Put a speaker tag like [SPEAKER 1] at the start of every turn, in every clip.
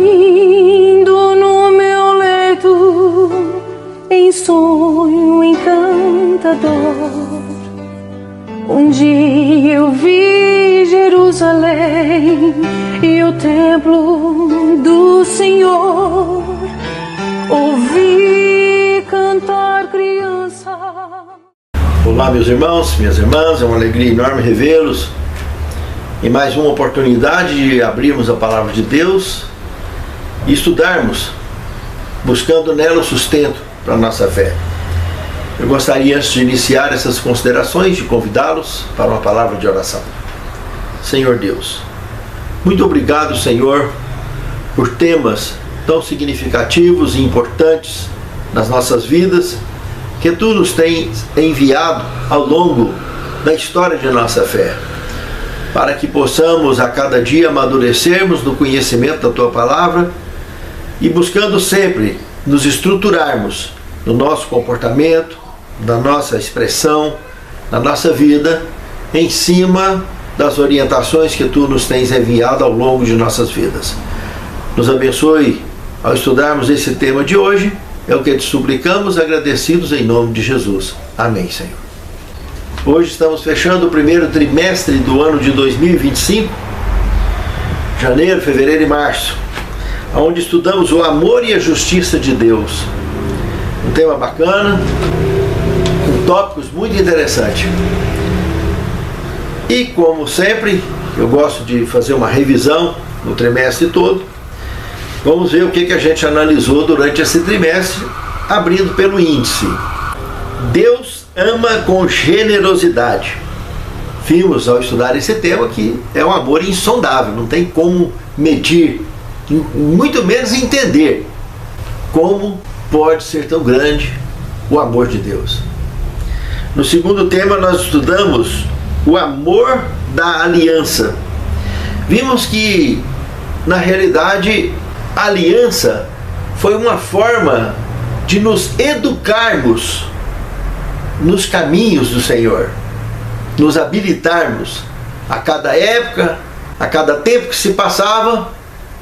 [SPEAKER 1] dormindo no meu leito, em sonho encantador, um dia eu vi Jerusalém e o templo do Senhor, ouvi cantar criança.
[SPEAKER 2] Olá, meus irmãos, minhas irmãs, é uma alegria enorme revê-los em mais uma oportunidade de abrirmos a Palavra de Deus e estudarmos, buscando nela o sustento para a nossa fé. Eu gostaria, antes de iniciar essas considerações, de convidá-los para uma palavra de oração. Senhor Deus, muito obrigado, Senhor, por temas tão significativos e importantes nas nossas vidas, que Tu nos tens enviado ao longo da história de nossa fé, para que possamos a cada dia amadurecermos no conhecimento da Tua Palavra e buscando sempre nos estruturarmos no nosso comportamento, na nossa expressão, na nossa vida, em cima das orientações que Tu nos tens enviado ao longo de nossas vidas. Nos abençoe ao estudarmos esse tema de hoje, é o que te suplicamos, agradecidos em nome de Jesus. Amém, Senhor. Hoje estamos fechando o primeiro trimestre do ano de 2025, janeiro, fevereiro e março, onde estudamos o amor e a justiça de Deus. Um tema bacana, com tópicos muito interessantes. E como sempre, eu gosto de fazer uma revisão no trimestre todo. Vamos ver o que a gente analisou durante esse trimestre, abrindo pelo índice. Deus ama com generosidade. Vimos ao estudar esse tema que é um amor insondável, não tem como medir, muito menos entender como pode ser tão grande o amor de Deus. No segundo tema nós estudamos o amor da aliança. Vimos que, na realidade, a aliança foi uma forma de nos educarmos nos caminhos do Senhor, nos habilitarmos a cada época, a cada tempo que se passava,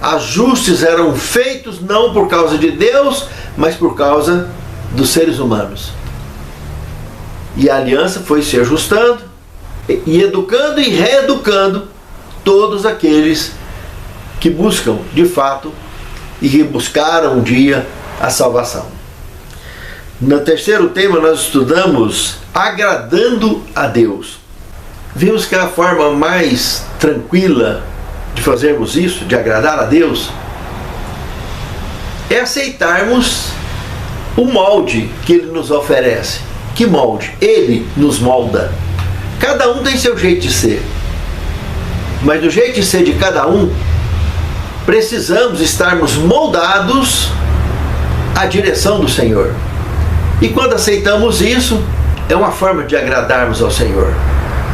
[SPEAKER 2] ajustes eram feitos não por causa de Deus, mas por causa dos seres humanos. E a aliança foi se ajustando, e educando e reeducando todos aqueles que buscam, de fato, e que buscaram um dia a salvação. No terceiro tema nós estudamos agradando a Deus. Vimos que a forma mais tranquila de fazermos isso, de agradar a Deus, é aceitarmos o molde que Ele nos oferece. Que molde? Ele nos molda. Cada um tem seu jeito de ser, mas do jeito de ser de cada um, precisamos estarmos moldados à direção do Senhor. E quando aceitamos isso, é uma forma de agradarmos ao Senhor,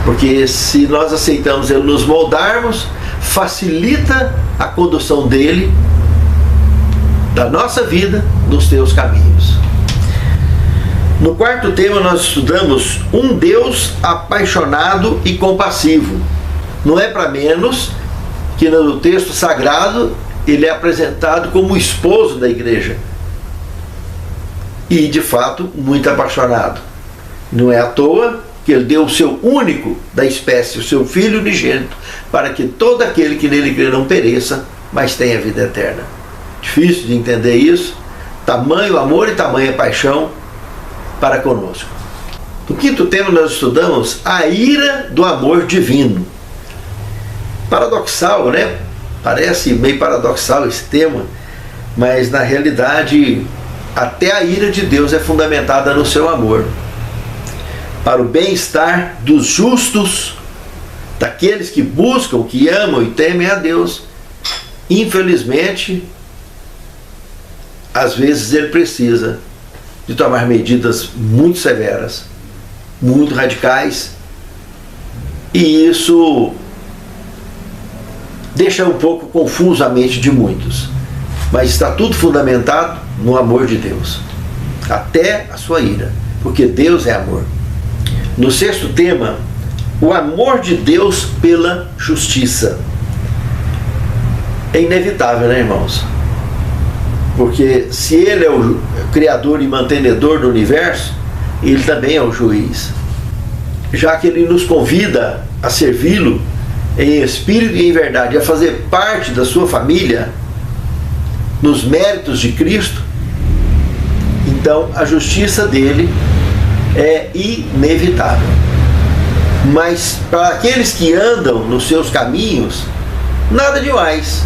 [SPEAKER 2] porque se nós aceitamos Ele nos moldarmos, facilita a condução dele, da nossa vida, nos teus caminhos. No quarto tema nós estudamos um Deus apaixonado e compassivo. Não é para menos que no texto sagrado ele é apresentado como o esposo da igreja. E de fato muito apaixonado. Não é à toa que ele deu o seu único da espécie, o seu Filho unigênito, para que todo aquele que nele crê não pereça, mas tenha vida eterna. Difícil de entender isso. Tamanho amor e tamanha paixão para conosco. No quinto tema nós estudamos a ira do amor divino. Paradoxal, né? Parece meio paradoxal esse tema, mas na realidade até a ira de Deus é fundamentada no seu amor, para o bem-estar dos justos, daqueles que buscam, que amam e temem a Deus. Infelizmente, às vezes ele precisa de tomar medidas muito severas, muito radicais, e isso deixa um pouco confuso a mente de muitos, mas está tudo fundamentado no amor de Deus, até a sua ira, porque Deus é amor. No sexto tema, o amor de Deus pela justiça. É inevitável, né, irmãos? Porque se ele é o criador e mantenedor do universo, ele também é o juiz. Já que ele nos convida a servi-lo em espírito e em verdade, a fazer parte da sua família, nos méritos de Cristo, então a justiça dele é inevitável. Mas para aqueles que andam nos seus caminhos, nada demais,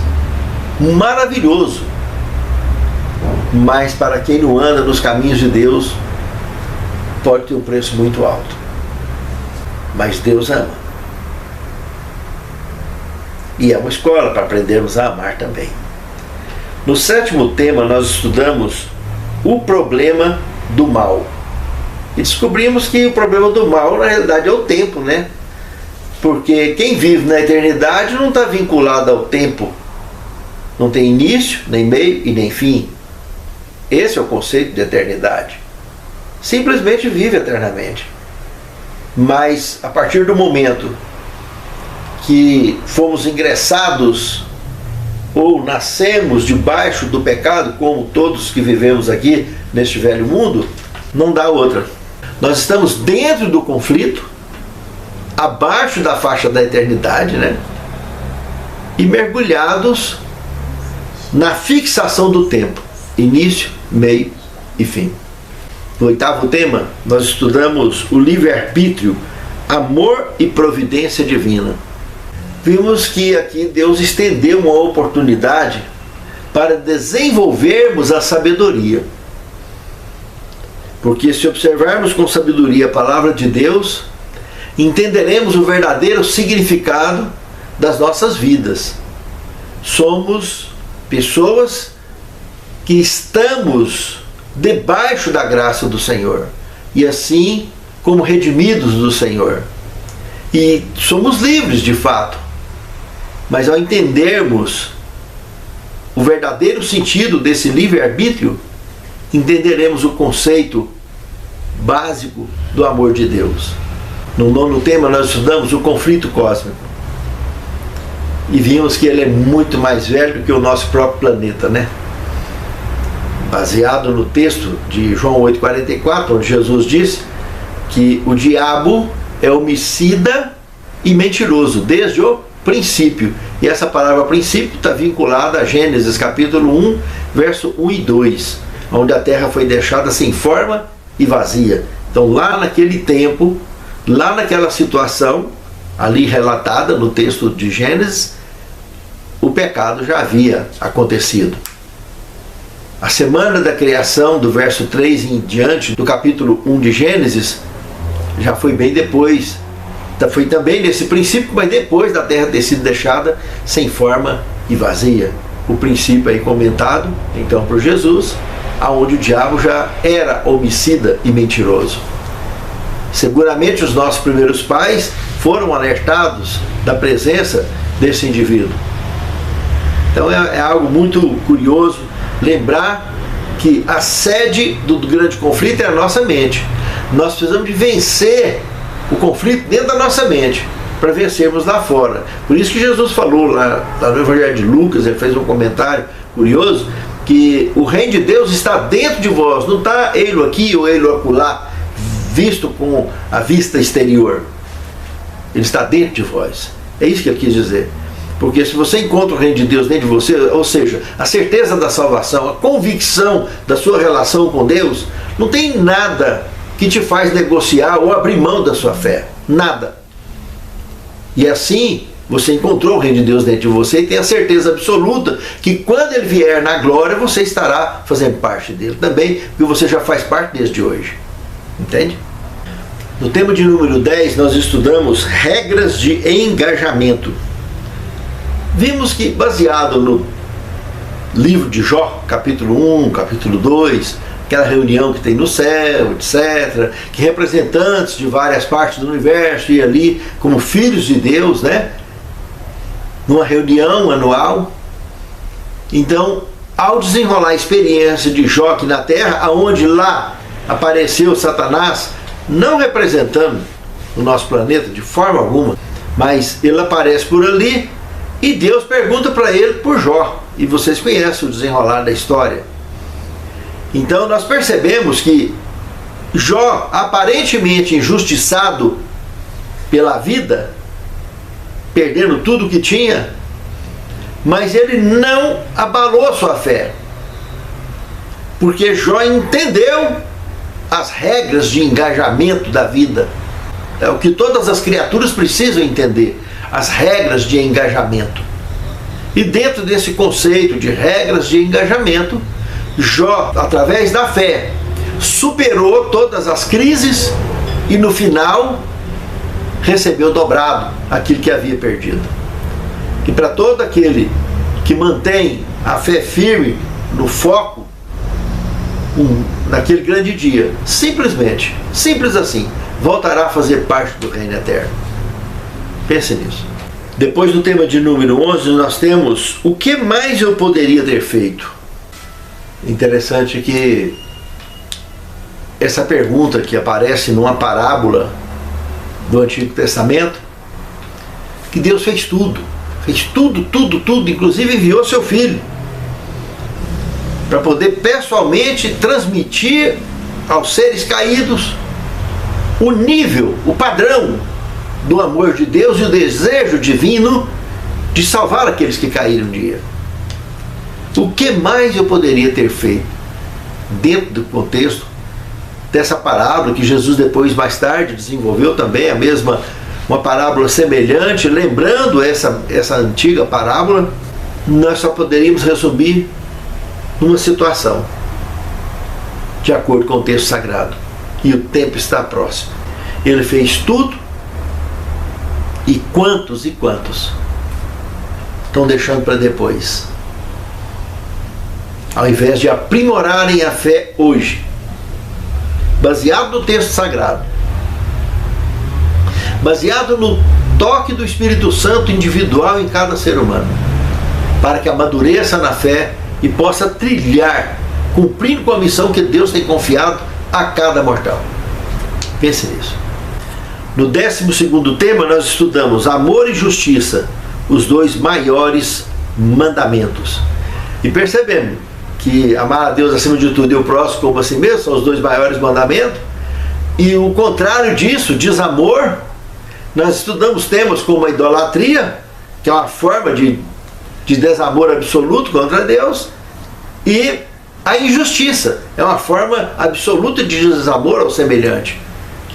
[SPEAKER 2] maravilhoso. Mas para quem não anda nos caminhos de Deus, pode ter um preço muito alto. Mas Deus ama. E é uma escola para aprendermos a amar também. No 7º tema, nós estudamos o problema do mal. E descobrimos que o problema do mal, na realidade, é o tempo, né? Porque quem vive na eternidade não está vinculado ao tempo. Não tem início, nem meio e nem fim. Esse é o conceito de eternidade. Simplesmente vive eternamente. Mas a partir do momento que fomos ingressados ou nascemos debaixo do pecado, como todos que vivemos aqui neste velho mundo, não dá outra. Nós estamos dentro do conflito, abaixo da faixa da eternidade, né? E mergulhados na fixação do tempo, início, meio e fim. No 8º tema, nós estudamos o livre-arbítrio, amor e providência divina. Vimos que aqui Deus estendeu uma oportunidade para desenvolvermos a sabedoria. Porque se observarmos com sabedoria a palavra de Deus, entenderemos o verdadeiro significado das nossas vidas. Somos pessoas que estamos debaixo da graça do Senhor, e assim como redimidos do Senhor. E somos livres de fato. Mas ao entendermos o verdadeiro sentido desse livre-arbítrio, entenderemos o conceito básico do amor de Deus. No 9º tema nós estudamos o conflito cósmico. E vimos que ele é muito mais velho do que o nosso próprio planeta, né? Baseado no texto de João 8,44, onde Jesus disse que o diabo é homicida e mentiroso desde o princípio. E essa palavra princípio está vinculada a Gênesis capítulo 1, verso 1 e 2, onde a terra foi deixada sem forma e vazia. Então lá naquele tempo, lá naquela situação, ali relatada no texto de Gênesis, o pecado já havia acontecido. A semana da criação, do verso 3 em diante, do capítulo 1 de Gênesis, já foi bem depois. Foi também nesse princípio, mas depois da terra ter sido deixada sem forma e vazia. O princípio aí comentado, então, por Jesus, aonde o diabo já era homicida e mentiroso. Seguramente os nossos primeiros pais foram alertados da presença desse indivíduo. Então é algo muito curioso lembrar que a sede do grande conflito é a nossa mente. Nós precisamos de vencer o conflito dentro da nossa mente para vencermos lá fora. Por isso que Jesus falou lá no Evangelho de Lucas, ele fez um comentário curioso, que o reino de Deus está dentro de vós, não está ele aqui ou ele acolá, visto com a vista exterior. Ele está dentro de vós. É isso que ele quis dizer. Porque se você encontra o reino de Deus dentro de você, ou seja, a certeza da salvação, a convicção da sua relação com Deus, não tem nada que te faz negociar ou abrir mão da sua fé. Nada. E assim, você encontrou o reino de Deus dentro de você e tem a certeza absoluta que quando ele vier na glória, você estará fazendo parte dele também, porque você já faz parte desde hoje. Entende? No tema de número 10, nós estudamos regras de engajamento. Vimos que, baseado no livro de Jó, capítulo 1, capítulo 2, aquela reunião que tem no céu, etc., que representantes de várias partes do universo iam ali como filhos de Deus, né? Numa reunião anual. Então, ao desenrolar a experiência de Jó aqui na Terra, aonde lá apareceu Satanás, não representando o nosso planeta de forma alguma, mas ele aparece por ali e Deus pergunta para ele por Jó. E vocês conhecem o desenrolar da história. Então nós percebemos que Jó, aparentemente injustiçado pela vida, perdendo tudo que tinha, mas ele não abalou a sua fé, porque Jó entendeu as regras de engajamento da vida. É o que todas as criaturas precisam entender, as regras de engajamento. E dentro desse conceito de regras de engajamento, Jó, através da fé, superou todas as crises e no final recebeu dobrado aquilo que havia perdido. E para todo aquele que mantém a fé firme no foco, naquele grande dia, simplesmente, simples assim, voltará a fazer parte do reino eterno. Pense nisso. Depois do tema de número 11, nós temos: o que mais eu poderia ter feito? Interessante que essa pergunta que aparece numa parábola do Antigo Testamento, que Deus fez tudo, inclusive enviou seu Filho, para poder pessoalmente transmitir aos seres caídos o nível, o padrão do amor de Deus e o desejo divino de salvar aqueles que caíram um dia. O que mais eu poderia ter feito dentro do contexto dessa parábola que Jesus depois, mais tarde, desenvolveu também uma parábola semelhante, lembrando essa antiga parábola? Nós só poderíamos resumir numa situação, de acordo com o texto sagrado: e o tempo está próximo. Ele fez tudo, e quantos estão deixando para depois, ao invés de aprimorarem a fé hoje, baseado no texto sagrado, baseado no toque do Espírito Santo individual em cada ser humano, para que amadureça na fé e possa trilhar, cumprindo com a missão que Deus tem confiado a cada mortal. Pense nisso. No 12º tema, nós estudamos amor e justiça, os dois maiores mandamentos. E percebemos que amar a Deus acima de tudo e o próximo como a si mesmo são os dois maiores mandamentos. E o contrário disso, desamor, nós estudamos temas como a idolatria, que é uma forma de desamor absoluto contra Deus, e a injustiça, é uma forma absoluta de desamor ao semelhante,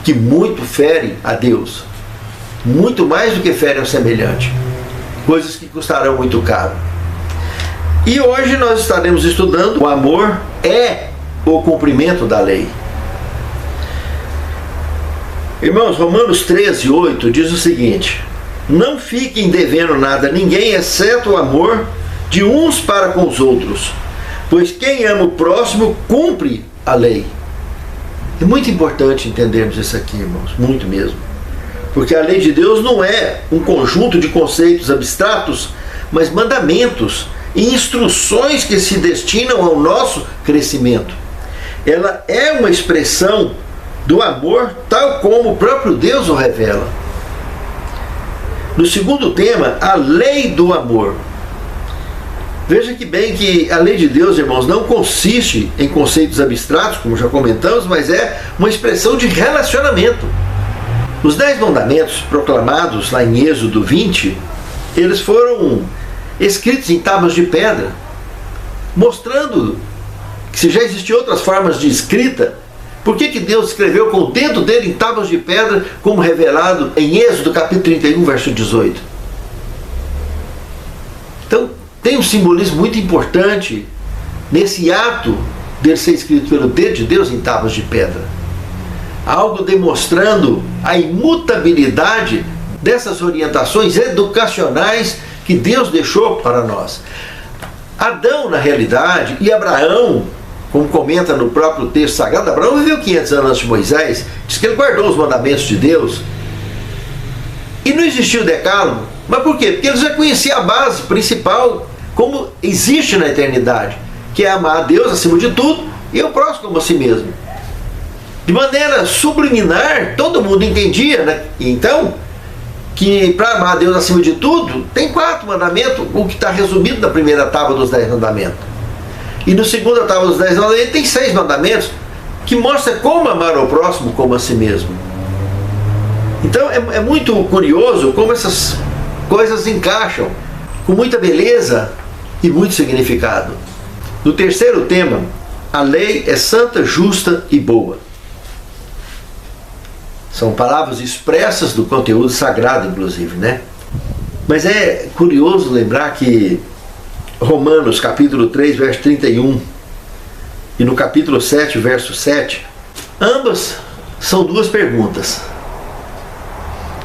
[SPEAKER 2] que muito fere a Deus, muito mais do que fere ao semelhante, coisas que custarão muito caro. E hoje nós estaremos estudando: o amor é o cumprimento da lei. Irmãos, Romanos 13:8 diz o seguinte: não fiquem devendo nada a ninguém, exceto o amor de uns para com os outros, pois quem ama o próximo cumpre a lei. É muito importante entendermos isso aqui, irmãos, muito mesmo, porque a lei de Deus não é um conjunto de conceitos abstratos, mas mandamentos e instruções que se destinam ao nosso crescimento. Ela é uma expressão do amor, tal como o próprio Deus o revela. No segundo tema, a lei do amor. Veja que bem que a lei de Deus, irmãos, não consiste em conceitos abstratos, como já comentamos, mas é uma expressão de relacionamento. Os 10 mandamentos proclamados lá em Êxodo 20, eles foram escritos em tábuas de pedra, mostrando que se já existiam outras formas de escrita, por que Deus escreveu com o dedo dele em tábuas de pedra, como revelado em Êxodo capítulo 31, verso 18? Então, tem um simbolismo muito importante nesse ato dele ser escrito pelo dedo de Deus em tábuas de pedra. Algo demonstrando a imutabilidade dessas orientações educacionais que Deus deixou para nós. Adão, na realidade, e Abraão, como comenta no próprio texto sagrado, Abraão viveu 500 anos antes de Moisés, diz que ele guardou os mandamentos de Deus, e não existiu o decálogo. Mas por quê? Porque eles já conheciam a base principal, como existe na eternidade, que é amar a Deus acima de tudo e o próximo como a si mesmo. De maneira subliminar, todo mundo entendia, né? Então, que para amar a Deus acima de tudo, tem 4 mandamentos, o que está resumido na primeira tábua dos 10 mandamentos. E no segundo oitavo dos 10 mandamentos tem 6 mandamentos que mostra como amar ao próximo como a si mesmo. Então é muito curioso como essas coisas encaixam com muita beleza e muito significado. No terceiro tema, a lei é santa, justa e boa. São palavras expressas do conteúdo sagrado, inclusive, né? Mas é curioso lembrar que Romanos capítulo 3, verso 31 e no capítulo 7, verso 7, ambas são duas perguntas.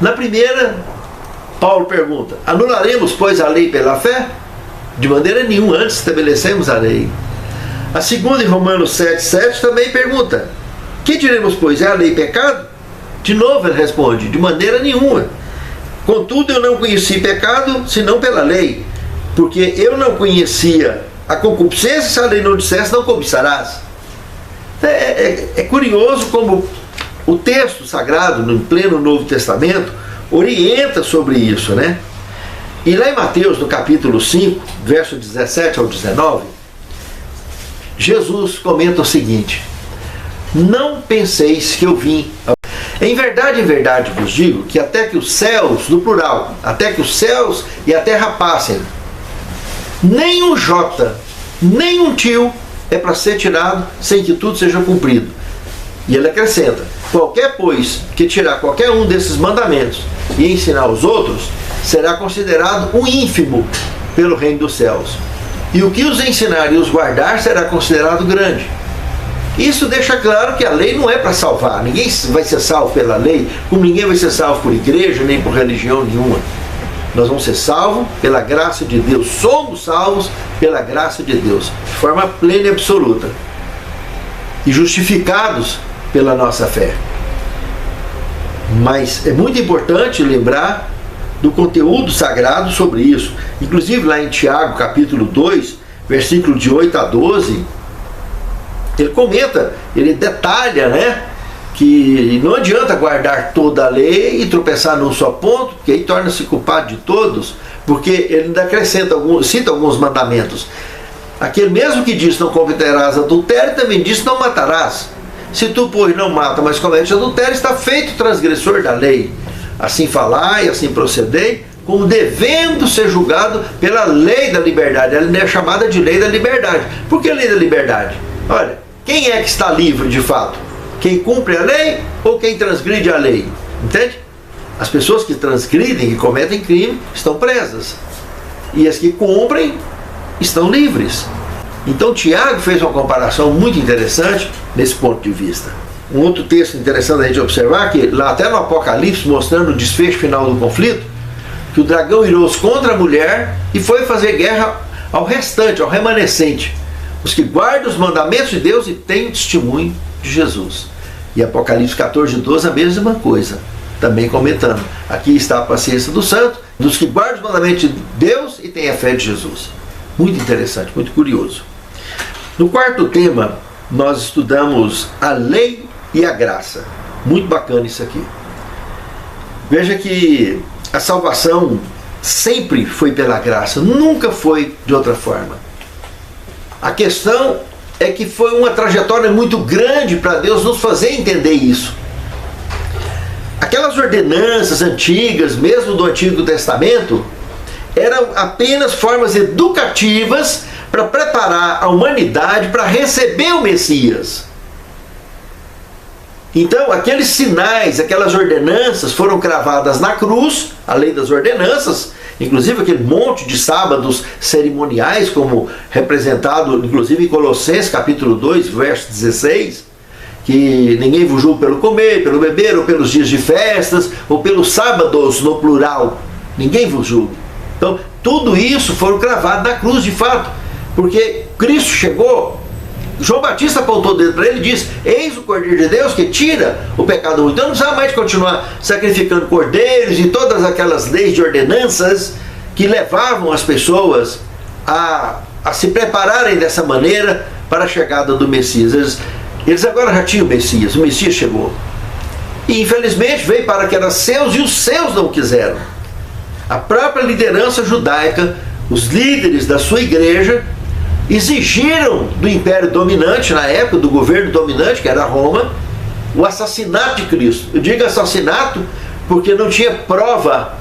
[SPEAKER 2] Na primeira, Paulo pergunta: anularemos, pois, a lei pela fé? De maneira nenhuma, antes estabelecemos a lei. A segunda, em Romanos 7, 7, também pergunta: que diremos, pois, é a lei pecado? De novo ele responde: de maneira nenhuma. Contudo, eu não conheci pecado, senão pela lei, porque eu não conhecia a concupiscência, se a lei não dissesse, não cobiçarás. É curioso como o texto sagrado, no pleno Novo Testamento, orienta sobre isso, né? E lá em Mateus, no capítulo 5, verso 17 ao 19, Jesus comenta o seguinte: não penseis que eu vim. Em verdade vos digo que até que os céus, no plural, até que os céus e a terra passem, nem um jota, nem um tio é para ser tirado sem que tudo seja cumprido. E ele acrescenta: qualquer, pois, que tirar qualquer um desses mandamentos e ensinar os outros, será considerado um ínfimo pelo reino dos céus. E o que os ensinar e os guardar será considerado grande. Isso deixa claro que a lei não é para salvar. Ninguém vai ser salvo pela lei, como ninguém vai ser salvo por igreja, nem por religião nenhuma. Nós vamos ser salvos pela graça de Deus. Somos salvos pela graça de Deus, de forma plena e absoluta. E justificados pela nossa fé. Mas é muito importante lembrar do conteúdo sagrado sobre isso. Inclusive lá em Tiago, capítulo 2, versículo de 8 a 12, ele comenta, ele detalha, né, que não adianta guardar toda a lei e tropeçar num só ponto, porque aí torna-se culpado de todos, porque ele ainda acrescenta, cita alguns mandamentos. Aquele mesmo que diz não cometerás adultério, também diz não matarás. Se tu, pois, não mata, mas comete adultério, está feito transgressor da lei. Assim falai, assim procedei, como devendo ser julgado pela lei da liberdade. Ela é chamada de lei da liberdade. Por que lei da liberdade? Olha, quem é que está livre de fato? Quem cumpre a lei ou quem transgride a lei? Entende? As pessoas que transgridem, que cometem crime, estão presas. E as que cumprem estão livres. Então Tiago fez uma comparação muito interessante nesse ponto de vista. Um outro texto interessante a gente observar, que lá até no Apocalipse, mostrando o desfecho final do conflito, que o dragão irou-se contra a mulher e foi fazer guerra ao restante, ao remanescente, os que guardam os mandamentos de Deus e têm o testemunho de Jesus. E Apocalipse 14, 12, a mesma coisa, também comentando: aqui está a paciência do santo, dos que guardam os mandamentos de Deus e têm a fé de Jesus. Muito interessante, muito curioso. No quarto tema, nós estudamos a lei e a graça. Muito bacana isso aqui. Veja que a salvação sempre foi pela graça, nunca foi de outra forma. A questão é que foi uma trajetória muito grande para Deus nos fazer entender isso. Aquelas ordenanças antigas, mesmo do Antigo Testamento, eram apenas formas educativas para preparar a humanidade para receber o Messias. Então, aqueles sinais, aquelas ordenanças foram cravadas na cruz, a lei das ordenanças, inclusive aquele monte de sábados cerimoniais, como representado inclusive em Colossenses capítulo 2, verso 16, que ninguém vos julgue pelo comer, pelo beber, ou pelos dias de festas, ou pelos sábados no plural. Ninguém vos julgue. Então, tudo isso foi cravado na cruz de fato, porque Cristo chegou. João Batista apontou o dedo para ele e disse: eis o Cordeiro de Deus que tira o pecado do mundo. Então não precisava mais de continuar sacrificando cordeiros e todas aquelas leis de ordenanças que levavam as pessoas a se prepararem dessa maneira para a chegada do Messias. Eles agora já tinham o Messias chegou. E infelizmente veio para que eram seus e os seus não quiseram. A própria liderança judaica, os líderes da sua igreja, exigiram do império dominante, na época, do governo dominante, que era Roma, o assassinato de Cristo. Eu digo assassinato porque não tinha prova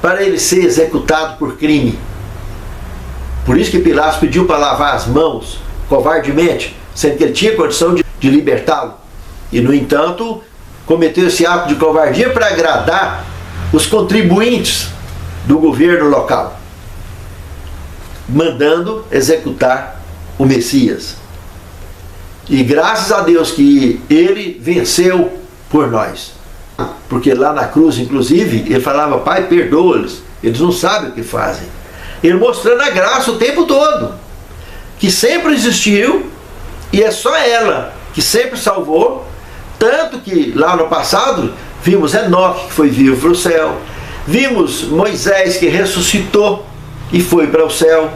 [SPEAKER 2] para ele ser executado por crime. Por isso que Pilatos pediu para lavar as mãos, covardemente, sendo que ele tinha condição de libertá-lo. E, no entanto, cometeu esse ato de covardia para agradar os contribuintes do governo local, mandando executar o Messias. E graças a Deus que ele venceu por nós. Porque lá na cruz, inclusive, ele falava: Pai, perdoa-lhes, eles não sabem o que fazem. Ele mostrando a graça o tempo todo, que sempre existiu, e é só ela que sempre salvou. Tanto que lá no passado vimos Enoque, que foi vivo para o céu, vimos Moisés, que ressuscitou e foi para o céu,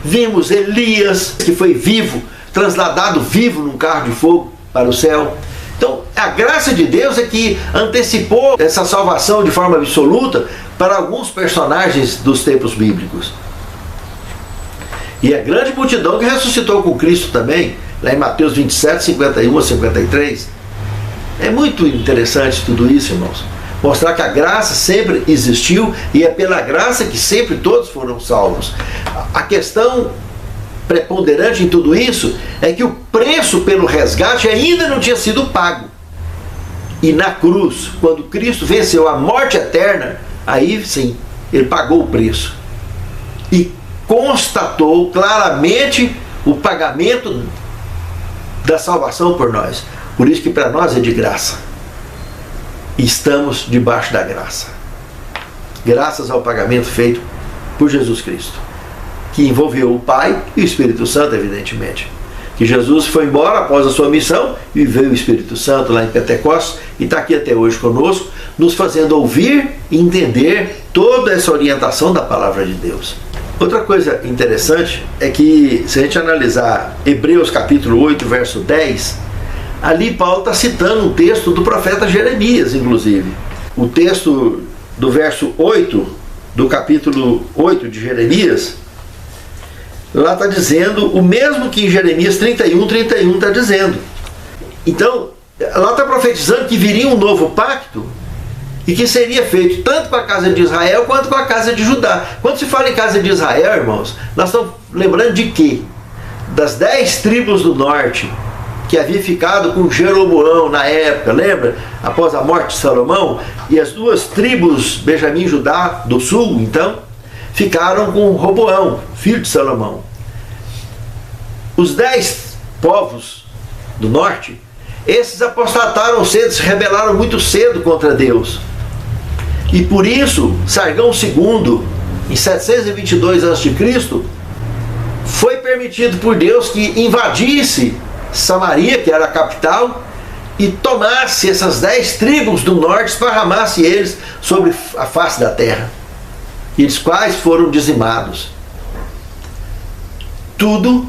[SPEAKER 2] vimos Elias, que foi vivo, transladado vivo num carro de fogo para o céu. Então, a graça de Deus é que antecipou essa salvação de forma absoluta para alguns personagens dos tempos bíblicos. E a grande multidão que ressuscitou com Cristo também, lá em Mateus 27, 51 a 53. É muito interessante tudo isso, irmãos. Mostrar que a graça sempre existiu e é pela graça que sempre todos foram salvos. A questão preponderante em tudo isso é que o preço pelo resgate ainda não tinha sido pago. E na cruz, quando Cristo venceu a morte eterna, aí sim, ele pagou o preço. E constatou claramente o pagamento da salvação por nós. Por isso que para nós é de graça. Estamos debaixo da graça. Graças ao pagamento feito por Jesus Cristo, que envolveu o Pai e o Espírito Santo, evidentemente. Que Jesus foi embora após a sua missão e veio o Espírito Santo lá em Pentecostes e está aqui até hoje conosco, nos fazendo ouvir e entender toda essa orientação da palavra de Deus. Outra coisa interessante é que, se a gente analisar Hebreus capítulo 8, verso 10, ali Paulo está citando um texto do profeta Jeremias, inclusive. O texto do verso 8, do capítulo 8 de Jeremias, lá está dizendo o mesmo que em Jeremias 31 está dizendo. Então, lá está profetizando que viria um novo pacto e que seria feito tanto com a casa de Israel quanto com a casa de Judá. Quando se fala em casa de Israel, irmãos, nós estamos lembrando de quê? Das 10 tribos do norte, que havia ficado com Jeroboão na época, lembra? Após a morte de Salomão, e as 2 tribos, Benjamim e Judá, do sul, então, ficaram com Roboão, filho de Salomão. Os 10 povos do norte, esses apostataram cedo, se rebelaram muito cedo contra Deus. E por isso, Sargão II, em 722 a.C., foi permitido por Deus que invadisse Samaria, que era a capital, e tomasse essas 10 tribos do norte, esparramasse eles sobre a face da terra. E eles quais foram dizimados. Tudo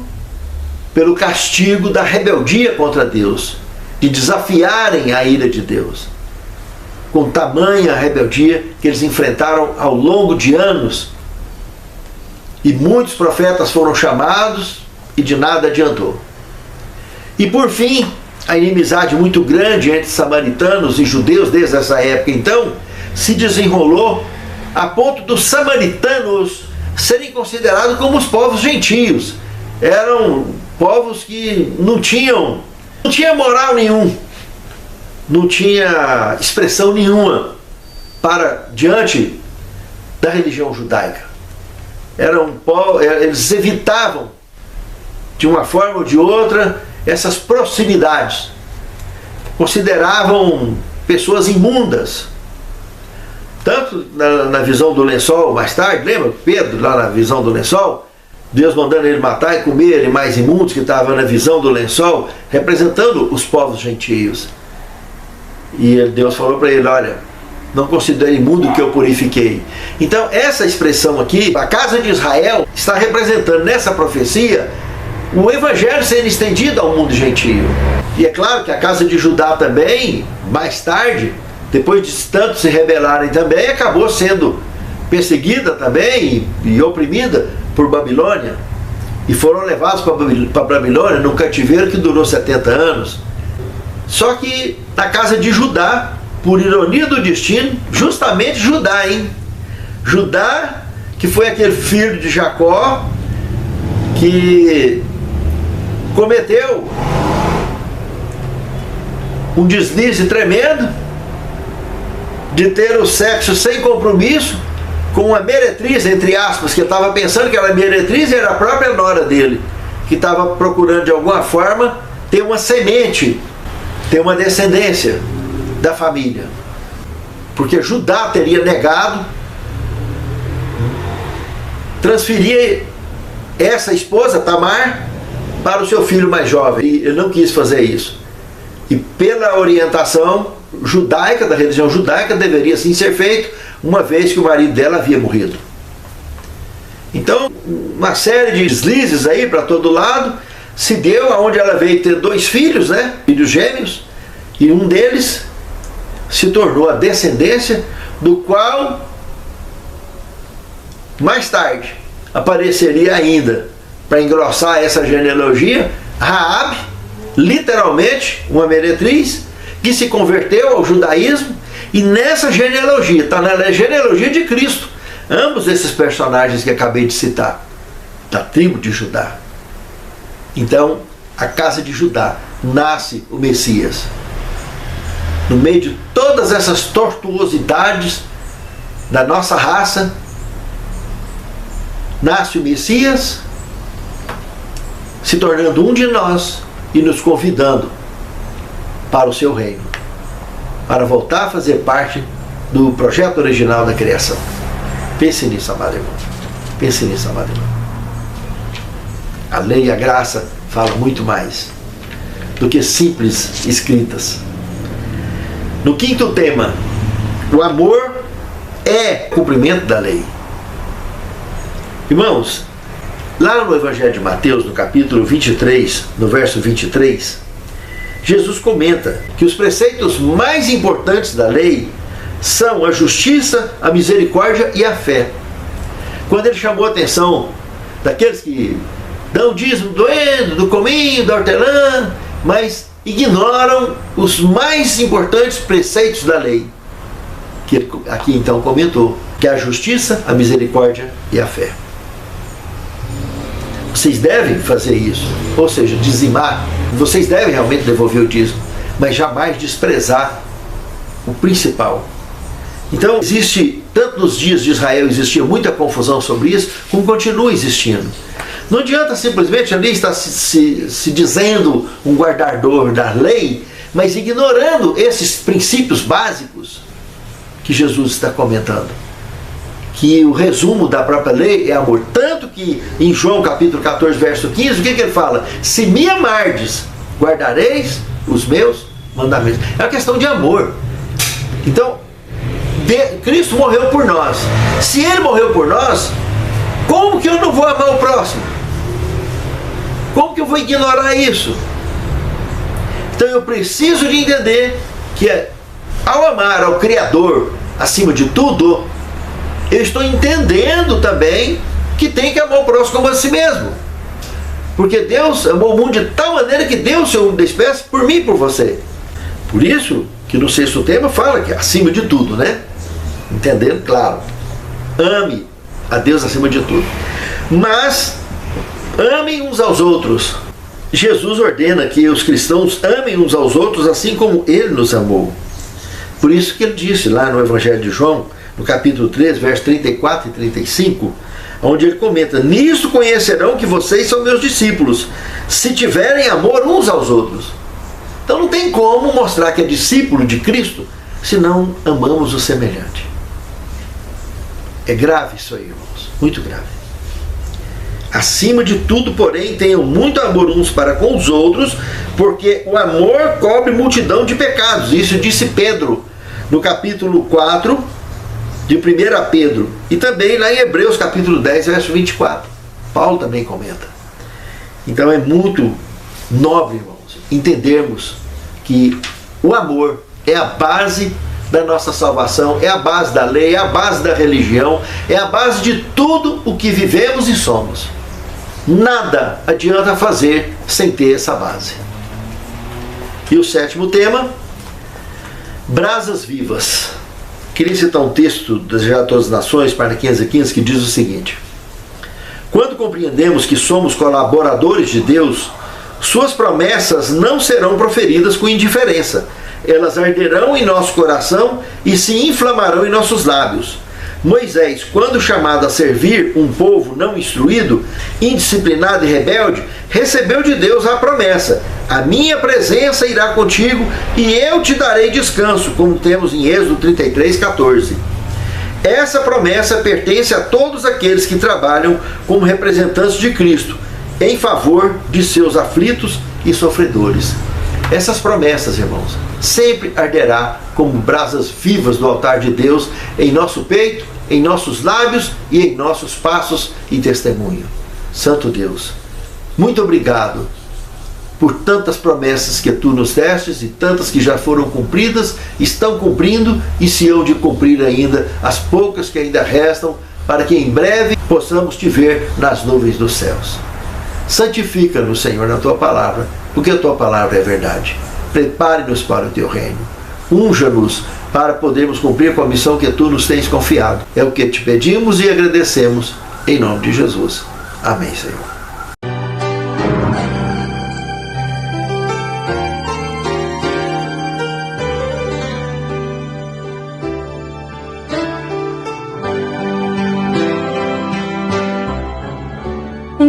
[SPEAKER 2] pelo castigo da rebeldia contra Deus, de desafiarem a ira de Deus. Com tamanha rebeldia que eles enfrentaram ao longo de anos. E muitos profetas foram chamados e de nada adiantou. E por fim, a inimizade muito grande entre samaritanos e judeus desde essa época então se desenrolou a ponto dos samaritanos serem considerados como os povos gentios. Eram povos que não tinha moral nenhum, não tinha expressão nenhuma para diante da religião judaica. Eles evitavam de uma forma ou de outra essas proximidades, consideravam pessoas imundas. Tanto na visão do lençol, mais tarde, lembra Pedro lá na visão do lençol, Deus mandando ele matar e comer animais imundos que estavam na visão do lençol, representando os povos gentios. E Deus falou para ele: olha, não considere imundo o que eu purifiquei. Então essa expressão aqui, a casa de Israel, está representando nessa profecia o evangelho sendo estendido ao mundo gentio. E é claro que a casa de Judá também, mais tarde, depois de tanto se rebelarem também, acabou sendo perseguida também e oprimida por Babilônia. e foram levados para Babilônia num cativeiro que durou 70 anos. Só que na casa de Judá, por ironia do destino, justamente Judá, hein? Judá, que foi aquele filho de Jacó que cometeu um deslize tremendo de ter o sexo sem compromisso com uma meretriz, entre aspas, que estava pensando que era meretriz e era a própria nora dele, que estava procurando de alguma forma ter uma semente, ter uma descendência da família, porque Judá teria negado transferir essa esposa, Tamar, para o seu filho mais jovem, e ele não quis fazer isso. E pela orientação judaica, da religião judaica, deveria assim ser feito, uma vez que o marido dela havia morrido. Então, uma série de deslizes aí para todo lado se deu, aonde ela veio ter 2 filhos, né? Filhos gêmeos, e um deles se tornou a descendência do qual mais tarde apareceria ainda, para engrossar essa genealogia, Raabe, literalmente uma meretriz, que se converteu ao judaísmo, e nessa genealogia, está na genealogia de Cristo, ambos esses personagens que acabei de citar, da tribo de Judá. Então, a casa de Judá nasce o Messias. No meio de todas essas tortuosidades da nossa raça, nasce o Messias, se tornando um de nós e nos convidando para o seu reino, para voltar a fazer parte do projeto original da criação. Pense nisso, amado irmão. Pense nisso, amado irmão. A lei e a graça falam muito mais do que simples escritas. No 5º tema, o amor é cumprimento da lei. Irmãos, lá no Evangelho de Mateus, no capítulo 23, no verso 23, Jesus comenta que os preceitos mais importantes da lei são a justiça, a misericórdia e a fé. Quando ele chamou a atenção daqueles que dão dízimo do cominho, da hortelã, mas ignoram os mais importantes preceitos da lei, que ele aqui então comentou, que é a justiça, a misericórdia e a fé. Vocês devem fazer isso, ou seja, dizimar. Vocês devem realmente devolver o dízimo, mas jamais desprezar o principal. Então, existe, tanto nos dias de Israel existia muita confusão sobre isso, como continua existindo. Não adianta simplesmente ali estar se dizendo um guardador da lei, mas ignorando esses princípios básicos que Jesus está comentando. Que o resumo da própria lei é amor. Tanto que em João capítulo 14, verso 15, o que ele fala? Se me amardes, guardareis os meus mandamentos. É uma questão de amor. Então, Cristo morreu por nós. Se Ele morreu por nós, como que eu não vou amar o próximo? Como que eu vou ignorar isso? Então eu preciso de entender que ao amar ao Criador acima de tudo, eu estou entendendo também que tem que amar o próximo como a si mesmo. Porque Deus amou o mundo de tal maneira que deu o seu único espécie por mim e por você. Por isso que no 6º tema fala que acima de tudo, né? Entendendo? Claro. Ame a Deus acima de tudo. Mas amem uns aos outros. Jesus ordena que os cristãos amem uns aos outros assim como Ele nos amou. Por isso que Ele disse lá no Evangelho de João, no capítulo 3, versos 34 e 35, onde Ele comenta: nisso conhecerão que vocês são meus discípulos, se tiverem amor uns aos outros. Então não tem como mostrar que é discípulo de Cristo se não amamos o semelhante. É grave isso aí, irmãos, muito grave. Acima de tudo, porém, tenham muito amor uns para com os outros, porque o amor cobre multidão de pecados. Isso disse Pedro, no capítulo 4 de 1 Pedro. E também lá em Hebreus, capítulo 10, verso 24. Paulo também comenta. Então é muito nobre, irmãos, entendermos que o amor é a base da nossa salvação, é a base da lei, é a base da religião, é a base de tudo o que vivemos e somos. Nada adianta fazer sem ter essa base. E o sétimo tema, brasas vivas. Queria citar um texto das Já Todas as Nações, página 515, que diz o seguinte: quando compreendemos que somos colaboradores de Deus, suas promessas não serão proferidas com indiferença. Elas arderão em nosso coração e se inflamarão em nossos lábios. Moisés, quando chamado a servir um povo não instruído, indisciplinado e rebelde, recebeu de Deus a promessa: a minha presença irá contigo e eu te darei descanso, como temos em Êxodo 33:14. Essa promessa pertence a todos aqueles que trabalham como representantes de Cristo, em favor de seus aflitos e sofredores. Essas promessas, irmãos, sempre arderá como brasas vivas do altar de Deus em nosso peito, em nossos lábios e em nossos passos e testemunho. Santo Deus, muito obrigado por tantas promessas que tu nos destes e tantas que já foram cumpridas, estão cumprindo e se hão de cumprir ainda as poucas que ainda restam, para que em breve possamos te ver nas nuvens dos céus. Santifica-nos, Senhor, na tua palavra, porque a tua palavra é verdade. Prepare-nos para o teu reino. Unja-nos para podermos cumprir com a missão que tu nos tens confiado. É o que te pedimos e agradecemos, em nome de Jesus. Amém, Senhor.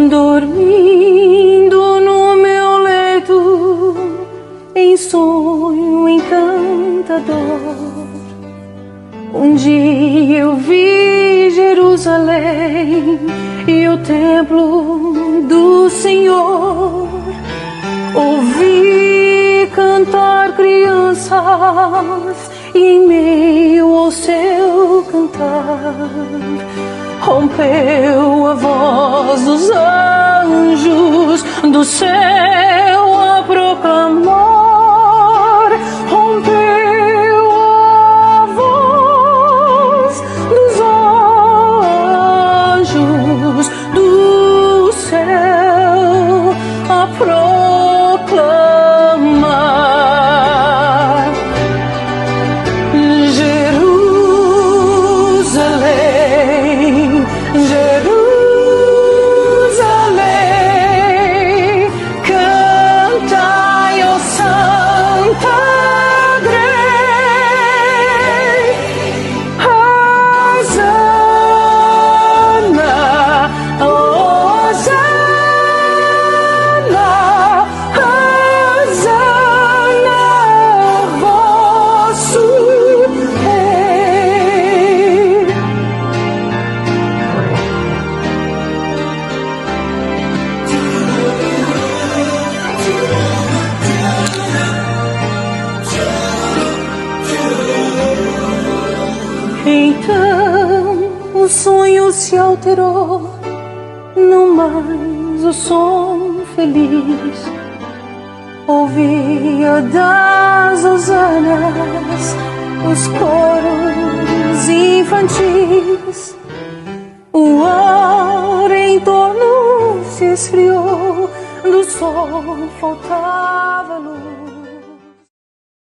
[SPEAKER 1] Dormindo no meu leito, em sonho encantador, um dia eu vi Jerusalém e o templo do Senhor. Ouvi cantar crianças e em meio ao seu cantar rompeu a voz dos anjos do céu a proclamar. Rompeu a voz dos anjos do céu a proclamar. Jerusalém, cantai, ó Santa Grey, Hosana, Hosana, Hosana, vosso Rei. Então o sonho se alterou, não mais o som feliz. Ouvia das hosanas os coros infantis. O ar em torno se esfriou, do sol faltava